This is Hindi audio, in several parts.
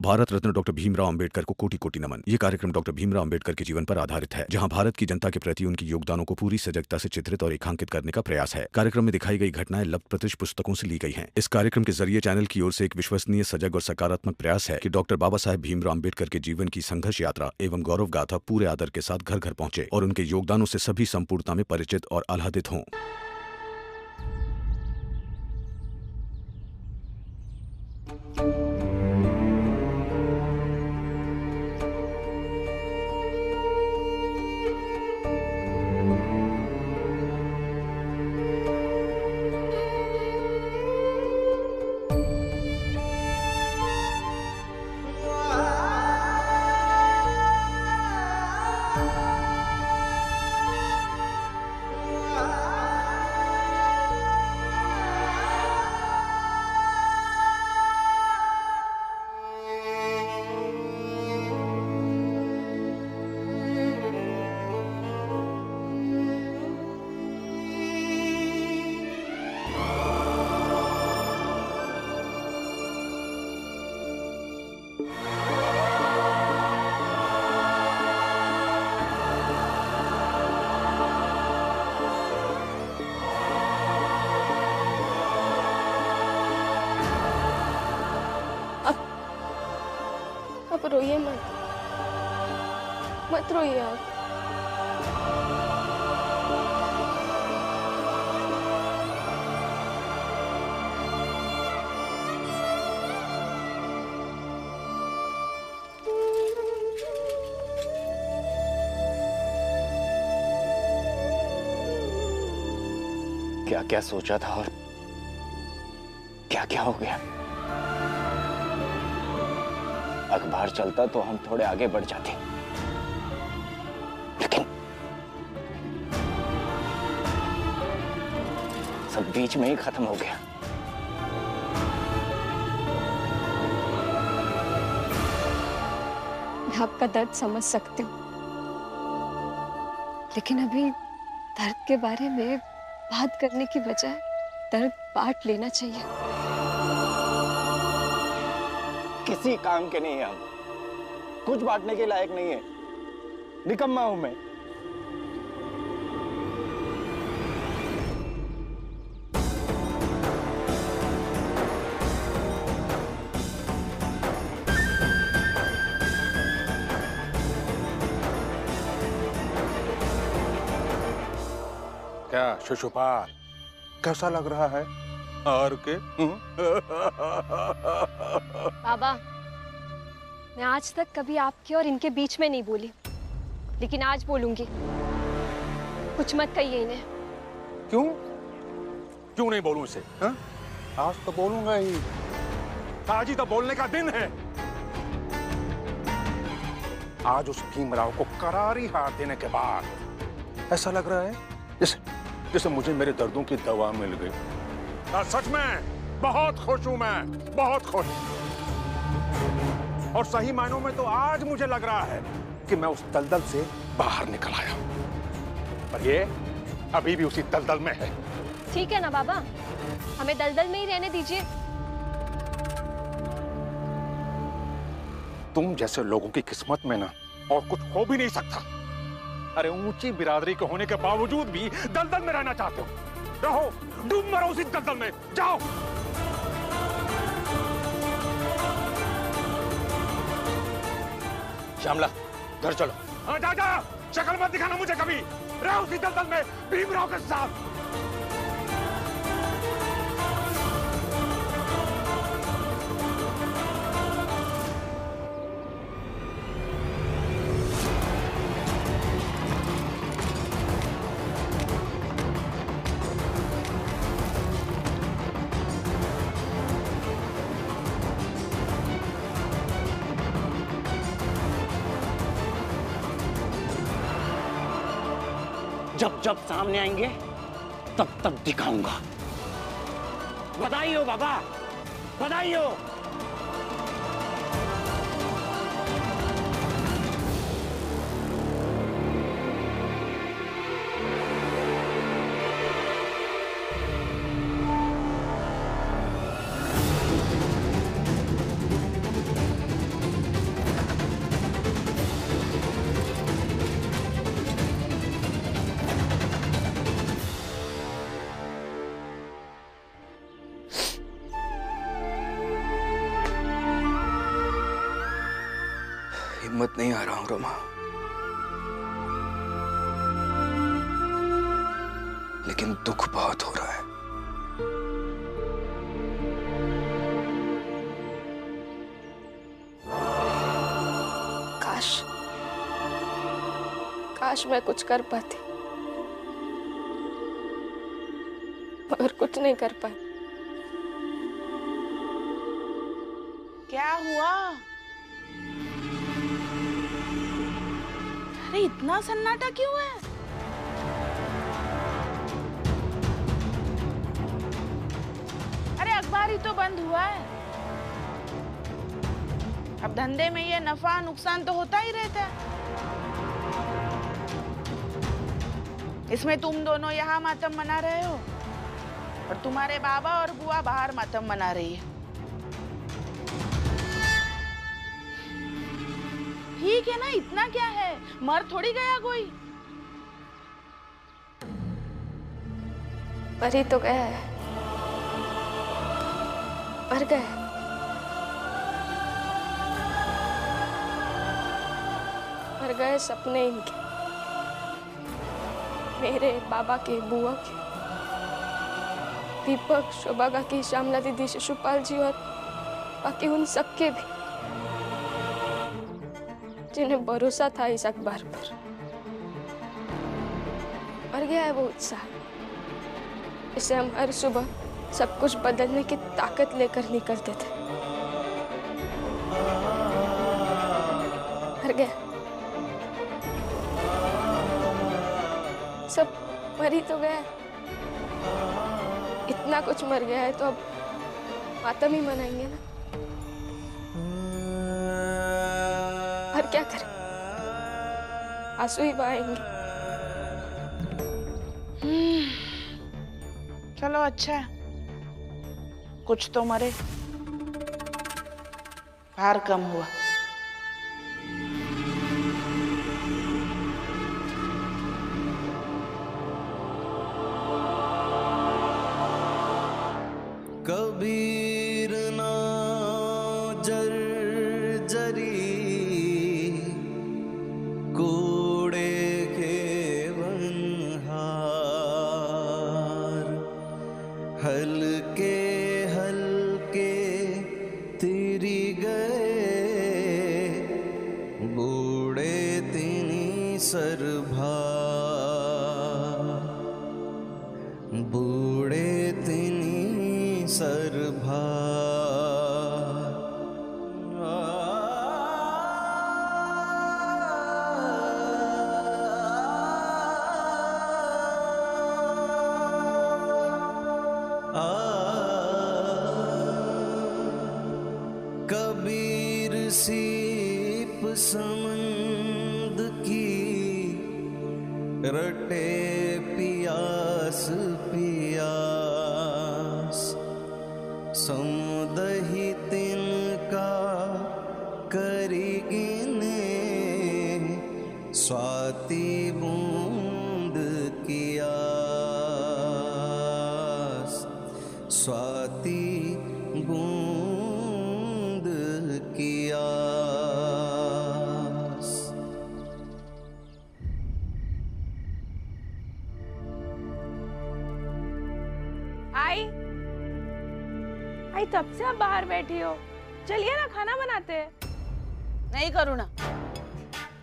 भारत रत्न डॉक्टर भीमराव अंबेडकर को कोटि कोटि नमन। ये कार्यक्रम डॉक्टर भीमराव अंबेडकर के जीवन पर आधारित है, जहां भारत की जनता के प्रति उनके योगदानों को पूरी सजगता से चित्रित और रेखांकित करने का प्रयास है। कार्यक्रम में दिखाई गई घटनाएं लब्ध पुस्तकों से ली गई हैं। इस कार्यक्रम के जरिए चैनल की ओर से एक विश्वसनीय, सजग और सकारात्मक प्रयास है कि डॉक्टर बाबा साहेब भीमराव अंबेडकर के जीवन की संघर्ष यात्रा एवं गौरव गाथा पूरे आदर के साथ घर घर पहुंचे और उनके योगदानों से सभी संपूर्णता में परिचित और आह्लादित हों। आप रोइए मत, मत रोइए आप। क्या क्या सोचा था और क्या क्या हो गया। अखबार चलता तो हम थोड़े आगे बढ़ जाते, लेकिन सब बीच में ही खत्म हो गया। मैं आपका दर्द समझ सकती हूँ, लेकिन अभी दर्द के बारे में बात करने की बजाय दर्द बांट लेना चाहिए। किसी काम के नहीं है हम, कुछ बांटने के लायक नहीं है, निकम्मा हूं मैं। क्या शिशुपाल, कैसा लग रहा है? और के बाबा, मैं आज तक कभी आपके और इनके बीच में नहीं बोली, लेकिन आज बोलूंगी। कुछ मत कहिए इन्हें। क्यों? क्यों नहीं बोलूं इसे? हा? आज तो बोलूंगा ही। आज ही तो बोलने का दिन है। आज उस भीमराव को करारी हार देने के बाद ऐसा लग रहा है जैसे मुझे मेरे दर्दों की दवा मिल गई। सच में बहुत खुश हूं मैं, बहुत खुश। और सही मायनों में तो आज मुझे लग रहा है कि मैं उस दलदल से बाहर निकल आया, पर ये अभी भी उसी दलदल में है। ठीक है ना बाबा, हमें दलदल में ही रहने दीजिए। तुम जैसे लोगों की किस्मत में ना और कुछ हो भी नहीं सकता। अरे ऊंची बिरादरी के होने के बावजूद भी दलदल में रहना चाहते हो। रहो, डूब मरो उसी दलदल में, जाओ। श्यामला, घर चलो। हाँ, जा जा, शक्ल मत दिखाना मुझे कभी। रहो उसी दलदल में भीमराव के साथ। जब जब सामने आएंगे तब तब दिखाऊंगा। बधाई हो बाबा, बधाई हो। हिम्मत नहीं आ रहा हूं रमा, लेकिन दुख बहुत हो रहा है। काश मैं कुछ कर पाती, मगर कुछ नहीं कर पाई। क्या हुआ? अरे इतना सन्नाटा क्यों है? अरे अखबार ही तो बंद हुआ है। अब धंधे में ये नफा नुकसान तो होता ही रहता है। इसमें तुम दोनों यहाँ मातम मना रहे हो और तुम्हारे बाबा और बुआ बाहर मातम मना रही है। ठीक है ना, इतना क्या है, मर थोड़ी गया कोई। मर ही तो गया है, मर गए। मर गए सपने इनके, मेरे, बाबा के, बुआ के, दीपक, शोभा काकी, श्यामला दीदी, शिशुपाल जी और बाकी उन सबके भी, जिन्हें भरोसा था इस अखबार पर। मर गया है वो उत्साह, इसे हम हर सुबह सब कुछ बदलने की ताकत लेकर निकलते थे। मर गया, सब मर ही तो गया। इतना कुछ मर गया है तो अब मातम ही मनाएंगे ना, और क्या करें, आंसू ही बहाएंगे। चलो अच्छा है, कुछ तो मरे, भार कम हुआ। कबीर ना जर्जरी कूड़े के बनहार, हल्के हल्के तिरी गए बूढ़े तिनी सरभार, बूढ़े तिनी सरभार। कबीर सीप समंद की रटे पियास पियास, समुदही तिनका करी गिने स्वाति बूंद की आस, स्वाति बूंद की आस। आई तब से आप बाहर बैठी हो, चलिए ना खाना बनाते हैं। नहीं करुणा,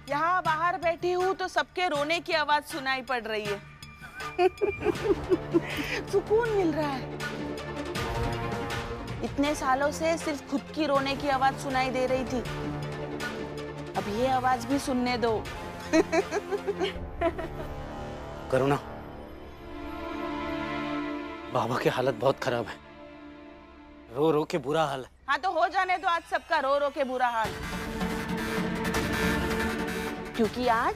यहाँ बाहर बैठी हूँ तो सबके रोने की आवाज सुनाई पड़ रही है। सुकून मिल रहा है। इतने सालों से सिर्फ खुद की रोने की आवाज सुनाई दे रही थी, अब ये आवाज भी सुनने दो। करुणा, बाबा की हालत बहुत खराब है, रो रो के बुरा हाल है। हाँ तो हो जाने दो आज सबका रो रो के बुरा हाल, क्योंकि आज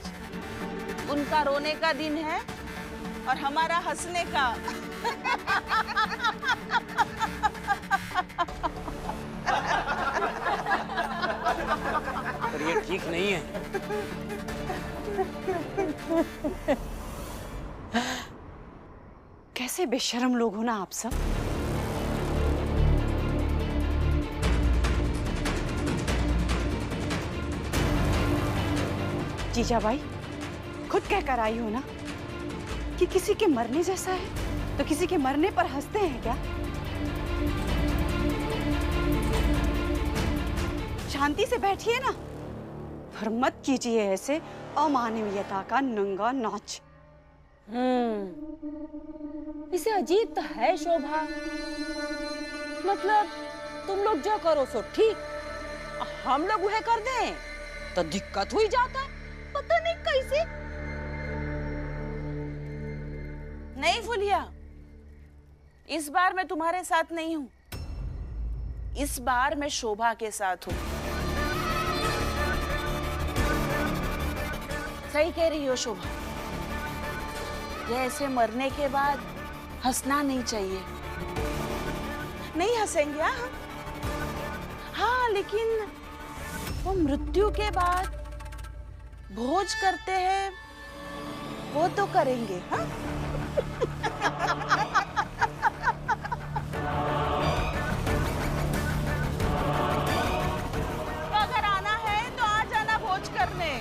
उनका रोने का दिन है और हमारा हंसने का। पर ये ठीक नहीं है। कैसे बेशर्म लोग हो ना आप सब। जीजाबाई, खुद कह कर आई हो ना कि किसी के मरने जैसा है तो किसी के मरने पर हंसते हैं क्या? शांति से बैठिए ना, पर मत कीजिए ऐसे अमानवीयता का नंगा नाच। इसे अजीब तो है शोभा, मतलब तुम लोग जो करो सो ठीक, हम लोग वह कर दें तो दिक्कत हुई जाता है, पता नहीं कैसे। नहीं फुलिया, इस बार मैं तुम्हारे साथ नहीं हूं, इस बार मैं शोभा के साथ हूं। सही कह रही हो शोभा, ये ऐसे मरने के बाद हंसना नहीं चाहिए। नहीं हंसेंगे हम, हाँ, लेकिन वो मृत्यु के बाद भोज करते हैं वो तो करेंगे, हाँ? तो अगर आना है तो आ जाना भोज करने।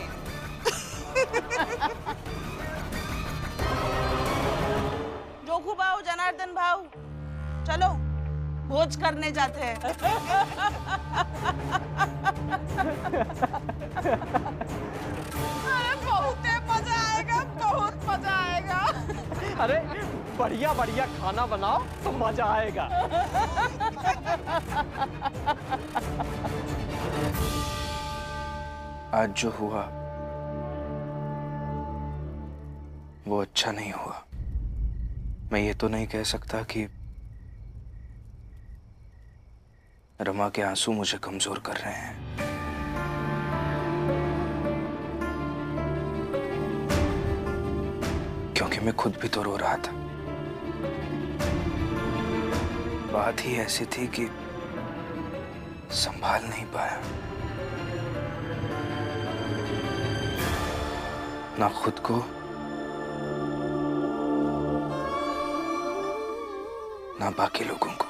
जोखू भाऊ, जनार्दन भाऊ, चलो भोज करने जाते हैं। अरे बहुत मजा आएगा, बहुत मजा आएगा। अरे बढ़िया बढ़िया खाना बनाओ तो मजा आएगा। आज जो हुआ वो अच्छा नहीं हुआ। मैं ये तो नहीं कह सकता कि रमा के आंसू मुझे कमजोर कर रहे हैं। क्योंकि मैं खुद भी तो रो रहा था। बात ही ऐसी थी कि संभाल नहीं पाया, ना खुद को ना बाकी लोगों को।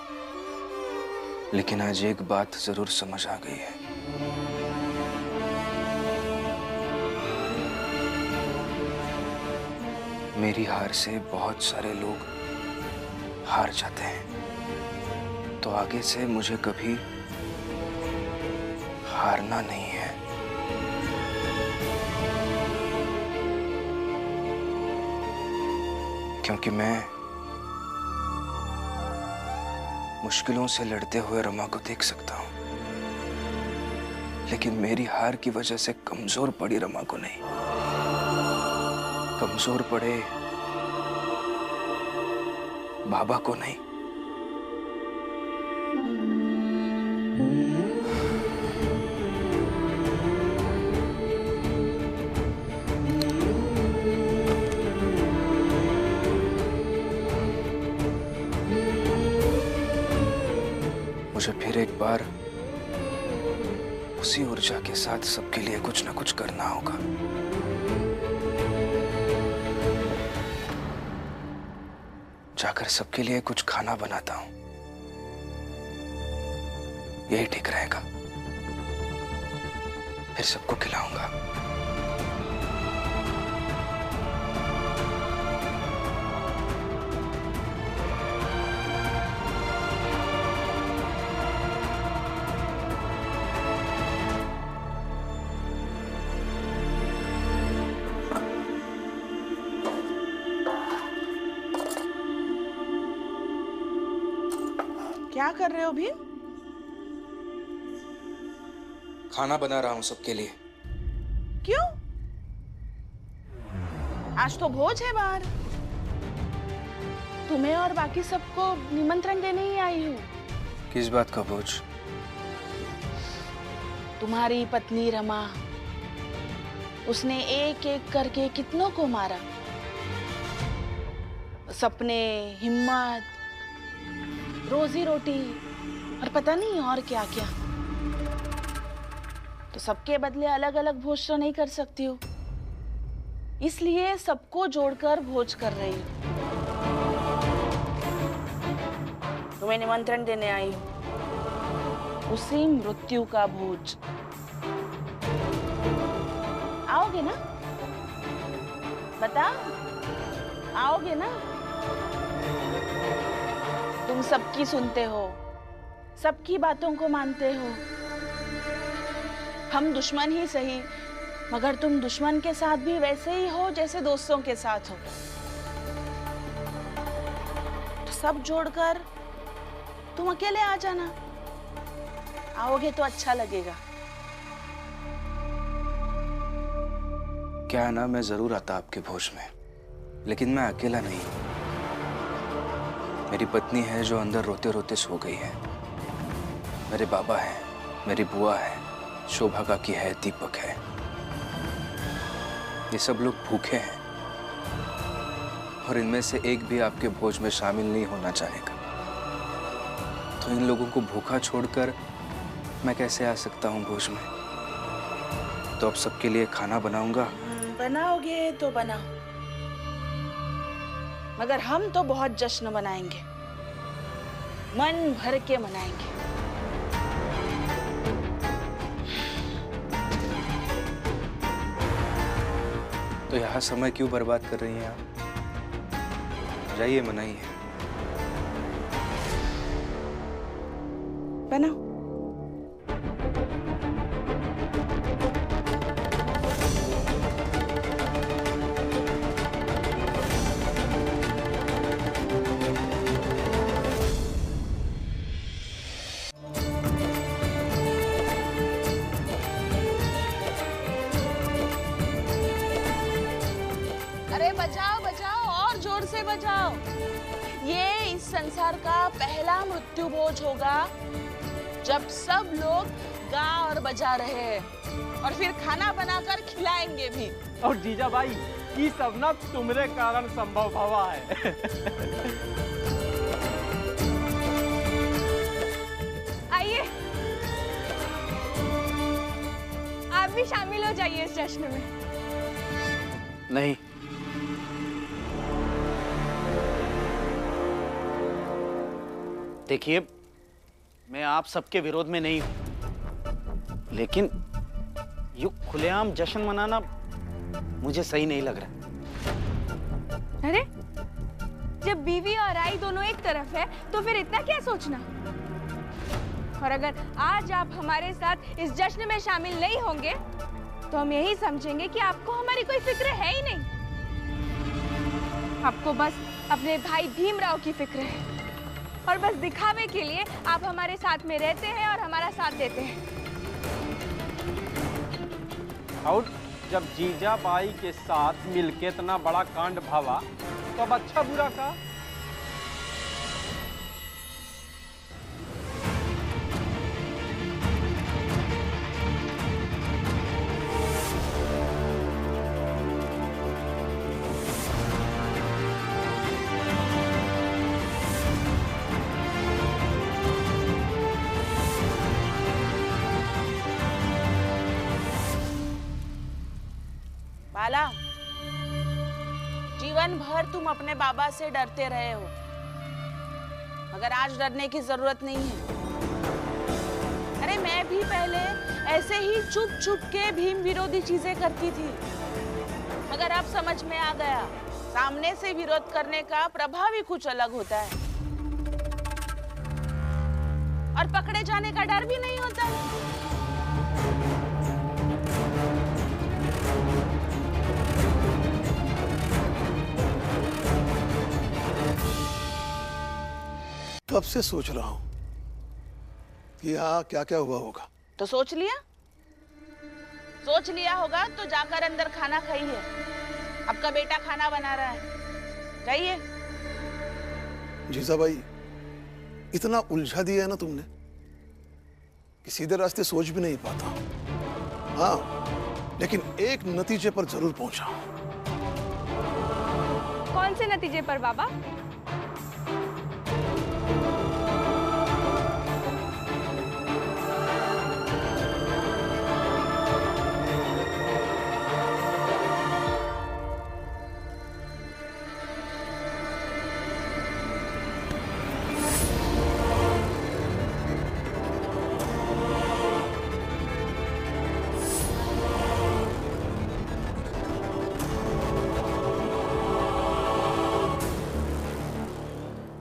लेकिन आज एक बात जरूर समझ आ गई है। मेरी हार से बहुत सारे लोग हार जाते हैं, तो आगे से मुझे कभी हारना नहीं है। क्योंकि मैं मुश्किलों से लड़ते हुए रमा को देख सकता हूं, लेकिन मेरी हार की वजह से कमजोर पड़ी रमा को नहीं। कमजोर पड़े बाबा को नहीं। मुझे फिर एक बार उसी ऊर्जा के साथ सबके लिए कुछ ना कुछ करना होगा। जाकर सबके लिए कुछ खाना बनाता हूं, यही ठीक रहेगा। फिर सबको खिलाऊंगा। क्या कर रहे हो भीम? खाना बना रहा हूं सबके लिए। क्यों? आज तो भोज है बाहर। तुम्हें और बाकी सबको निमंत्रण देने ही आई हूँ। किस बात का भोज? तुम्हारी पत्नी रमा, उसने एक एक करके कितनों को मारा। सपने, हिम्मत, रोजी रोटी और पता नहीं और क्या क्या। तो सबके बदले अलग अलग भोज तो नहीं कर सकती हो, इसलिए सबको जोड़कर भोज कर रही हूँ। तुम्हें निमंत्रण देने आई हूँ, उसी मृत्यु का भोज। आओगे ना? बता, आओगे ना? तुम सबकी सुनते हो, सबकी बातों को मानते हो। हम दुश्मन ही सही, मगर तुम दुश्मन के साथ भी वैसे ही हो जैसे दोस्तों के साथ हो। तो सब जोड़कर तुम अकेले आ जाना। आओगे तो अच्छा लगेगा। क्या है ना, मैं जरूर आता आपके भोज में, लेकिन मैं अकेला नहीं। मेरी पत्नी है जो अंदर रोते रोते सो गई है। मेरे बाबा हैं, मेरी बुआ है, शोभा काकी है, दीपक है। ये सब लोग भूखे हैं और इनमें से एक भी आपके भोज में शामिल नहीं होना चाहेगा। तो इन लोगों को भूखा छोड़कर मैं कैसे आ सकता हूँ भोज में? तो अब सबके लिए खाना बनाऊंगा। बनाओगे तो बनाओ, मगर हम तो बहुत जश्न मनाएंगे, मन भर के मनाएंगे। तो यहाँ समय क्यों बर्बाद कर रही हैं आप? जाइए, मनाइए। बनाओ। अरे बजाओ बजाओ, और जोर से बजाओ। ये इस संसार का पहला मृत्यु भोज होगा जब सब लोग गा और बजा रहे हैं, और फिर खाना बनाकर खिलाएंगे भी। और जीजा भाई, ये सब ना तुम्हारे कारण संभव हुआ है। आइए, आप भी शामिल हो जाइए इस जश्न में। नहीं, देखिए, मैं आप सबके विरोध में नहीं हूं, लेकिन यूं खुलेआम जश्न मनाना मुझे सही नहीं लग रहा। अरे, जब बीवी और आई दोनों एक तरफ है तो फिर इतना क्या सोचना? और अगर आज आप हमारे साथ इस जश्न में शामिल नहीं होंगे तो हम यही समझेंगे कि आपको हमारी कोई फिक्र है ही नहीं। आपको बस अपने भाई भीमराव की फिक्र है, और बस दिखावे के लिए आप हमारे साथ में रहते हैं और हमारा साथ देते हैं। और जब जीजा बाई के साथ मिलके इतना बड़ा कांड भावा, तो अब अच्छा बुरा का? बाला, जीवन भर तुम अपने बाबा से डरते रहे हो, मगर आज डरने की जरूरत नहीं है। अरे मैं भी पहले ऐसे ही चुप चुप के भीम विरोधी चीजें करती थी, मगर अब समझ में आ गया, सामने से विरोध करने का प्रभाव ही कुछ अलग होता है, और पकड़े जाने का डर भी नहीं होता। कब से सोच रहा हूं कि यहाँ क्या क्या हुआ होगा। तो सोच लिया? सोच लिया होगा तो जाकर अंदर खाना खाइए। आपका बेटा खाना बना रहा है, जाइए। जीजाबाई, इतना उलझा दिया है ना तुमने कि सीधे रास्ते सोच भी नहीं पाता। हाँ, लेकिन एक नतीजे पर जरूर पहुंचा। कौन से नतीजे पर बाबा?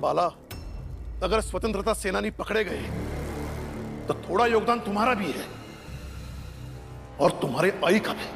बाला, अगर स्वतंत्रता सेनानी पकड़े गए तो थोड़ा योगदान तुम्हारा भी है और तुम्हारे आई का भी।